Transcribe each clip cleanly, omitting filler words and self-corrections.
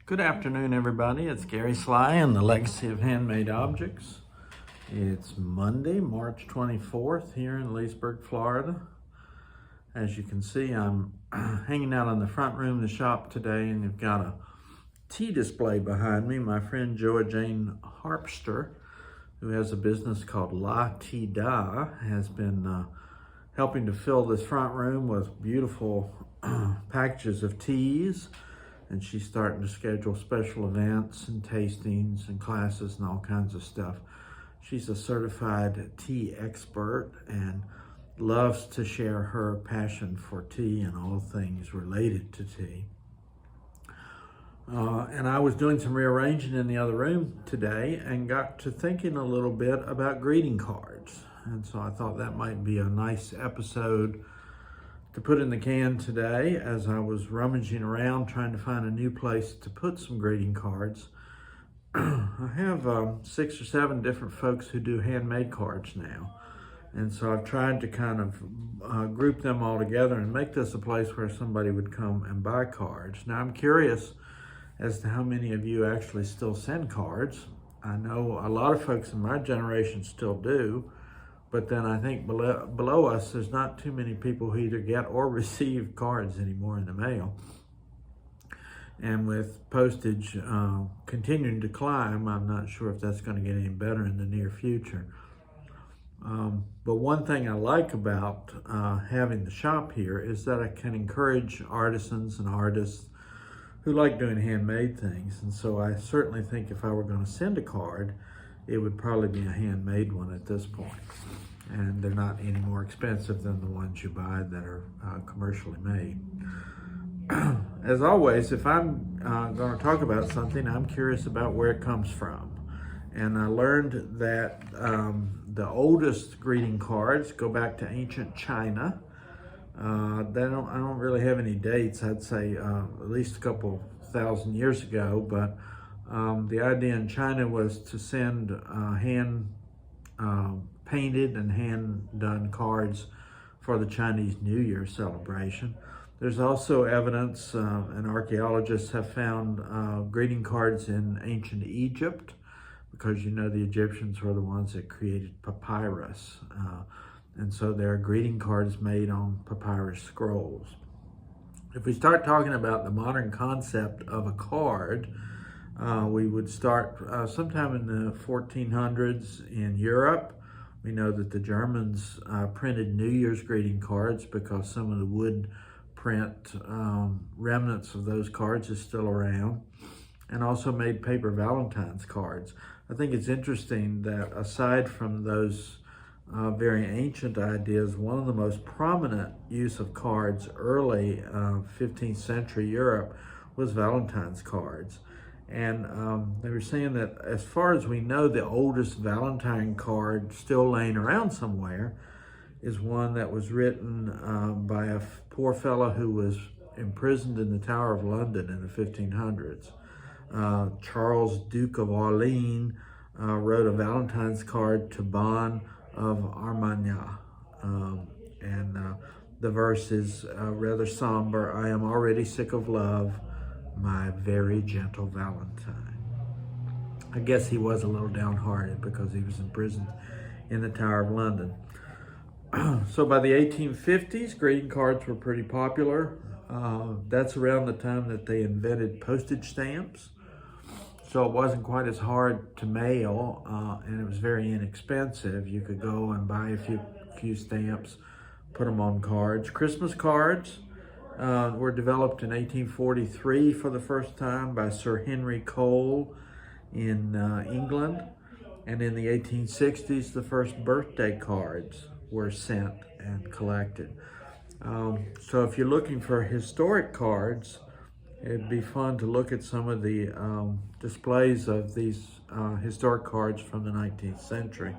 Good afternoon, everybody. It's Gary Sly and the Legacy of Handmade Objects. It's Monday, March 24th here in Leesburg, Florida. As you can see, I'm hanging out in the front room of the shop today, and you've got a tea display behind me. My friend Joa Jane Harpster, who has a business called La Tea Da, has been helping to fill this front room with beautiful packages of teas. And she's starting to schedule special events and tastings and classes and all kinds of stuff. She's a certified tea expert and loves to share her passion for tea and all things related to tea. And I was doing some rearranging in the other room today and got to thinking a little bit about greeting cards. And so I thought that might be a nice episode to put in the can today as I was rummaging around trying to find a new place to put some greeting cards. I have 6 or 7 different folks who do handmade cards now. And so I've tried to kind of group them all together and make this a place where somebody would come and buy cards. Now I'm curious as to how many of you actually still send cards. I know a lot of folks in my generation still do. But then I think below us, there's not too many people who either get or receive cards anymore in the mail. And with postage continuing to climb, I'm not sure if that's going to get any better in the near future. But one thing I like about having the shop here is that I can encourage artisans and artists who like doing handmade things. And so I certainly think if I were going to send a card, it would probably be a handmade one at this point. And they're not any more expensive than the ones you buy that are commercially made. As always, if I'm going to talk about something, I'm curious about where it comes from. And I learned that the oldest greeting cards go back to ancient China. I don't really have any dates. I'd say at least a couple thousand years ago, but the idea in China was to send hand painted and hand-done cards for the Chinese New Year celebration. There's also evidence, and archaeologists have found greeting cards in ancient Egypt, because you know the Egyptians were the ones that created papyrus. And so there are greeting cards made on papyrus scrolls. If we start talking about the modern concept of a card, we would start sometime in the 1400s in Europe. We know that the Germans printed New Year's greeting cards because some of the wood print remnants of those cards is still around, and also made paper Valentine's cards. I think it's interesting that aside from those very ancient ideas, one of the most prominent use of cards early 15th century Europe was Valentine's cards. And they were saying that as far as we know, the oldest Valentine card still laying around somewhere is one that was written by a poor fellow who was imprisoned in the Tower of London in the 1500s. Charles, Duke of Orleans, wrote a Valentine's card to Bon of Armagnac. And the verse is rather somber. I am already sick of love, my very gentle Valentine. I guess he was a little downhearted because he was imprisoned in the Tower of London. So by the 1850s, greeting cards were pretty popular. That's around the time that they invented postage stamps. So it wasn't quite as hard to mail, and it was very inexpensive. You could go and buy a few stamps, put them on cards. Christmas cards were developed in 1843 for the first time by Sir Henry Cole in England. And in the 1860s, the first birthday cards were sent and collected. So if you're looking for historic cards, it'd be fun to look at some of the displays of these historic cards from the 19th century.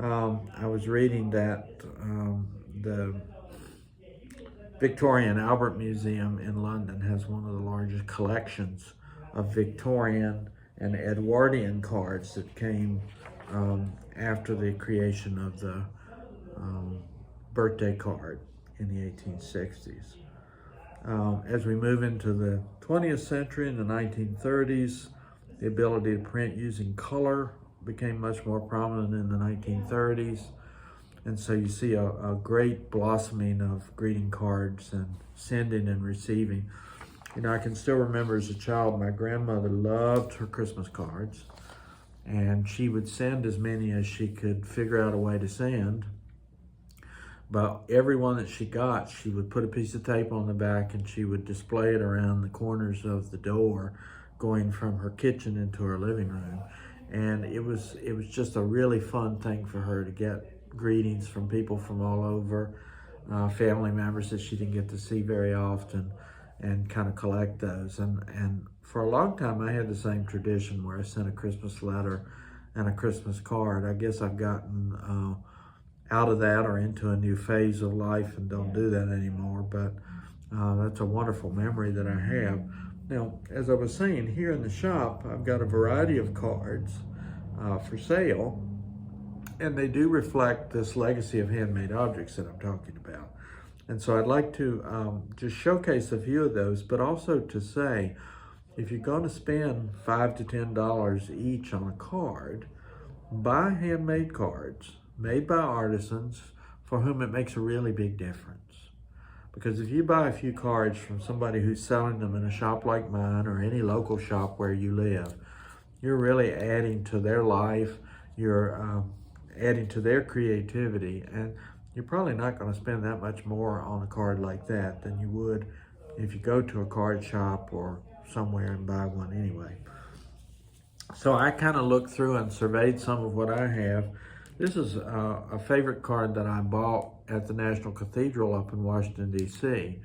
I was reading that the Victoria and Albert Museum in London has one of the largest collections of Victorian and Edwardian cards that came after the creation of the birthday card in the 1860s. As we move into the 20th century, in the 1930s, the ability to print using color became much more prominent in the 1930s. And so you see a great blossoming of greeting cards and sending and receiving. You know, I can still remember as a child, my grandmother loved her Christmas cards, and she would send as many as she could figure out a way to send. But every one that she got, she would put a piece of tape on the back and she would display it around the corners of the door, going from her kitchen into her living room. And it was just a really fun thing for her to get greetings from people from all over, family members that she didn't get to see very often, and kind of collect those. And for a long time, I had the same tradition where I sent a Christmas letter and a Christmas card. I guess I've gotten out of that or into a new phase of life and don't do that anymore, but that's a wonderful memory that I have. Now, as I was saying, here in the shop, I've got a variety of cards for sale, and they do reflect this legacy of handmade objects that I'm talking about. And so I'd like to just showcase a few of those, but also to say, if you're going to spend $5 to $10 each on a card, buy handmade cards made by artisans for whom it makes a really big difference. Because if you buy a few cards from somebody who's selling them in a shop like mine or any local shop where you live, you're really adding to their life, you're adding to their creativity, and you're probably not going to spend that much more on a card like that than you would if you go to a card shop or somewhere and buy one anyway. So I kind of looked through and surveyed some of what I have. This is a favorite card that I bought at the National Cathedral up in Washington, D.C.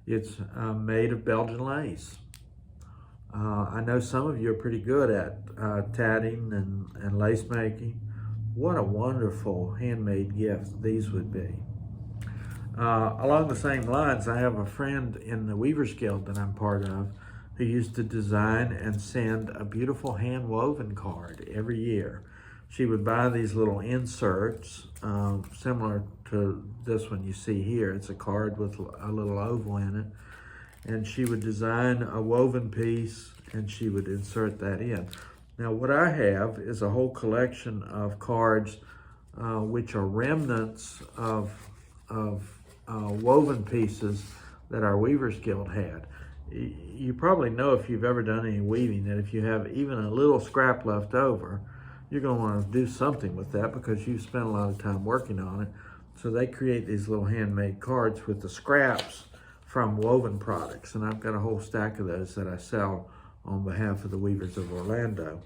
It's made of Belgian lace. I know some of you are pretty good at tatting and lace making. What a wonderful handmade gift these would be. Along the same lines, I have a friend in the Weavers Guild that I'm part of who used to design and send a beautiful hand-woven card every year. She would buy these little inserts, similar to this one you see here. It's a card with a little oval in it. And she would design a woven piece and she would insert that in. Now what I have is a whole collection of cards which are remnants of woven pieces that our Weavers Guild had. You probably know, if you've ever done any weaving, that if you have even a little scrap left over, you're going to want to do something with that because you've spent a lot of time working on it. So they create these little handmade cards with the scraps from woven products. And I've got a whole stack of those that I sell on behalf of the Weavers of Orlando.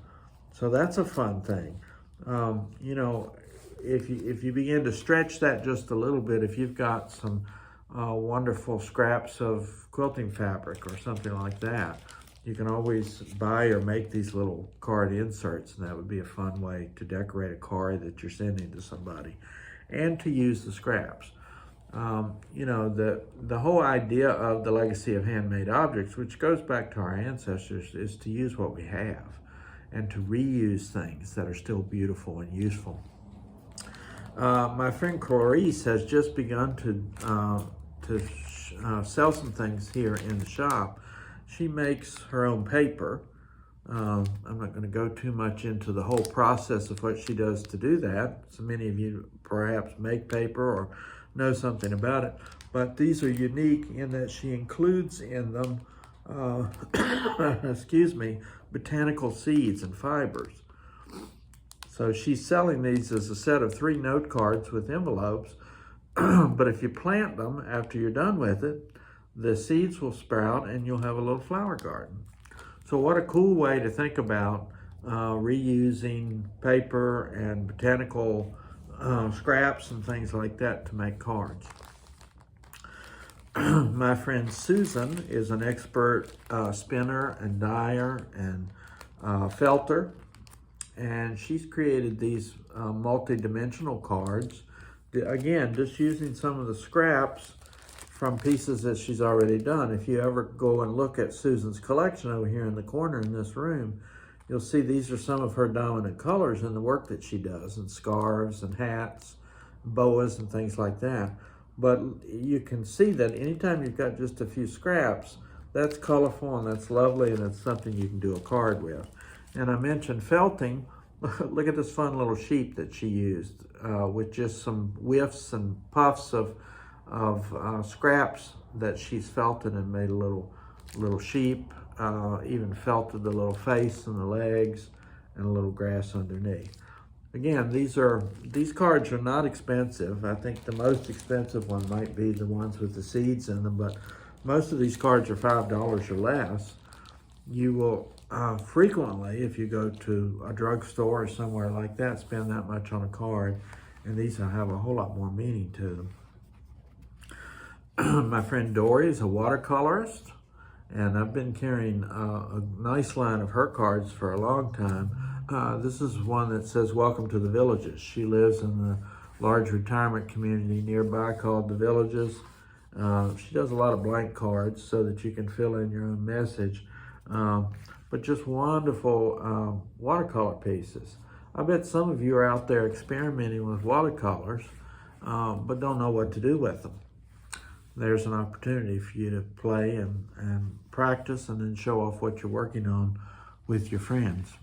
So that's a fun thing. You know, if you begin to stretch that just a little bit, if you've got some wonderful scraps of quilting fabric or something like that, you can always buy or make these little card inserts, and that would be a fun way to decorate a card that you're sending to somebody, and to use the scraps. You know, the whole idea of the legacy of handmade objects, which goes back to our ancestors, is to use what we have and to reuse things that are still beautiful and useful. My friend Clarice has just begun to sell some things here in the shop. She makes her own paper. I'm not going to go too much into the whole process of what she does to do that. So many of you perhaps make paper or know something about it, but these are unique in that she includes in them, excuse me, botanical seeds and fibers. So she's selling these as a set of 3 note cards with envelopes, but if you plant them after you're done with it, the seeds will sprout and you'll have a little flower garden. So what a cool way to think about reusing paper and botanical scraps and things like that to make cards. My friend Susan is an expert spinner and dyer and felter, and she's created these multi-dimensional cards. Again, just using some of the scraps from pieces that she's already done. If you ever go and look at Susan's collection over here in the corner in this room, you'll see these are some of her dominant colors in the work that she does, and scarves and hats, boas and things like that. but you can see that anytime you've got just a few scraps, that's colorful and that's lovely, and it's something you can do a card with. And I mentioned felting. Look at this fun little sheep that she used with just some whiffs and puffs of scraps that she's felted and made a little sheep. Even felted the little face and the legs and a little grass underneath. Again, these cards are not expensive. I think the most expensive one might be the ones with the seeds in them, but most of these cards are $5 or less. You will frequently, if you go to a drugstore or somewhere like that, spend that much on a card, and these will have a whole lot more meaning to them. My friend Dory is a watercolorist, and I've been carrying a nice line of her cards for a long time. This is one that says, "Welcome to the Villages." She lives in the large retirement community nearby called the Villages. She does a lot of blank cards so that you can fill in your own message. But just wonderful watercolor pieces. I bet some of you are out there experimenting with watercolors, but don't know what to do with them. There's an opportunity for you to play and practice and then show off what you're working on with your friends.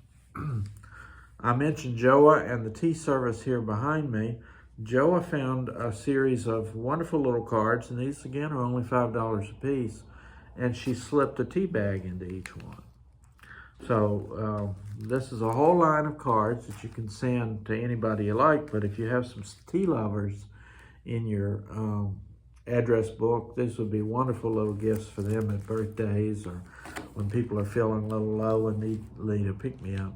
I mentioned Joa and the tea service here behind me. Joa found a series of wonderful little cards, and these again are only $5 a piece, and she slipped a tea bag into each one. So this is a whole line of cards that you can send to anybody you like, but if you have some tea lovers in your address book, this would be wonderful little gifts for them at birthdays or when people are feeling a little low and need a pick-me-up.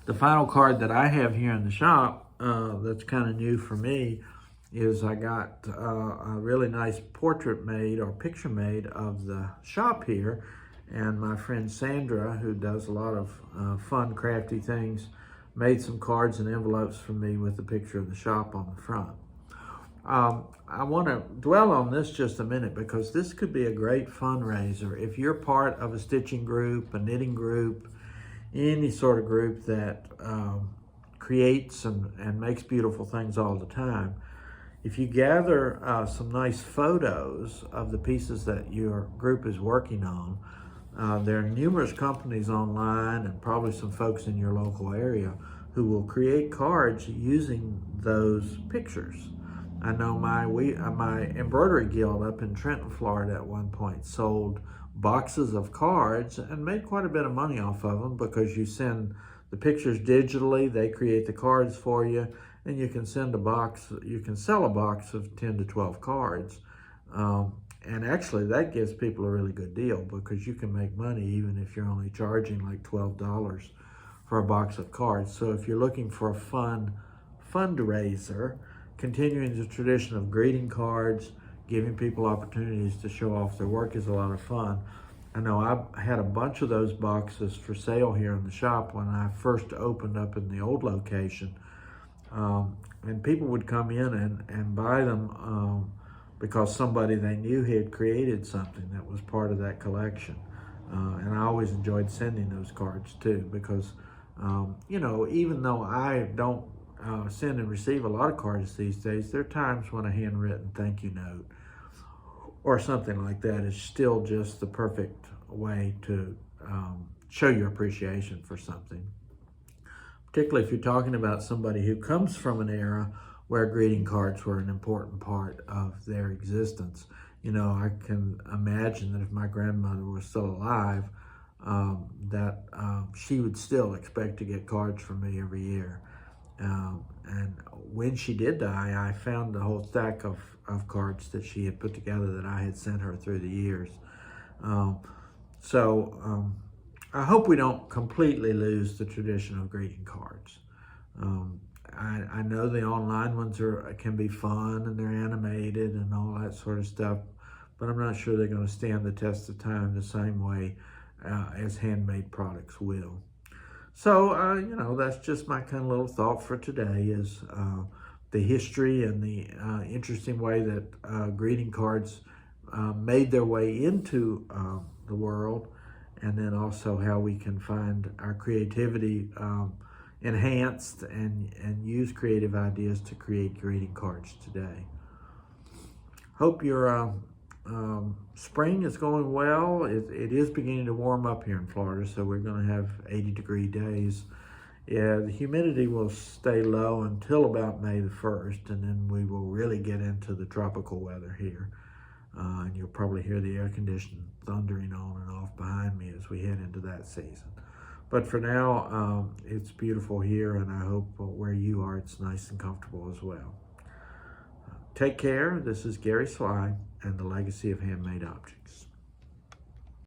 The final card that I have here in the shop that's kind of new for me is I got a really nice portrait made or picture made of the shop here, and my friend Sandra, who does a lot of fun crafty things, made some cards and envelopes for me with the picture of the shop on the front. I want to dwell on this just a minute because this could be a great fundraiser. If you're part of a stitching group, a knitting group, any sort of group that creates and makes beautiful things all the time, if you gather some nice photos of the pieces that your group is working on, there are numerous companies online and probably some folks in your local area who will create cards using those pictures. I know my embroidery guild up in Trenton, Florida at one point sold boxes of cards and made quite a bit of money off of them because you send the pictures digitally, they create the cards for you, and you can sell a box of 10 to 12 cards. And actually that gives people a really good deal because you can make money even if you're only charging like $12 for a box of cards. So if you're looking for a fun fundraiser, continuing the tradition of greeting cards, giving people opportunities to show off their work is a lot of fun. I know I had a bunch of those boxes for sale here in the shop when I first opened up in the old location. And people would come in and buy them because somebody they knew had created something that was part of that collection. And I always enjoyed sending those cards too because, even though I don't send and receive a lot of cards these days, there are times when a handwritten thank you note or something like that is still just the perfect way to show your appreciation for something. Particularly if you're talking about somebody who comes from an era where greeting cards were an important part of their existence. I can imagine that if my grandmother was still alive, that she would still expect to get cards from me every year. And when she did die, I found the whole stack of cards that she had put together that I had sent her through the years. I hope we don't completely lose the tradition of greeting cards. I know the online ones can be fun and they're animated and all that sort of stuff, but I'm not sure they're going to stand the test of time the same way as handmade products will. So, that's just my kind of little thought for today is the history and the interesting way that greeting cards made their way into the world, and then also how we can find our creativity enhanced and use creative ideas to create greeting cards today. hope your spring is going well. It is beginning to warm up here in Florida, so we're going to have 80-degree days. Yeah, the humidity will stay low until about May the 1st, and then we will really get into the tropical weather here. And you'll probably hear the air conditioning thundering on and off behind me as we head into that season. But for now, it's beautiful here, and I hope where you are, it's nice and comfortable as well. Take care. This is Gary Sly and the Legacy of Handmade Objects.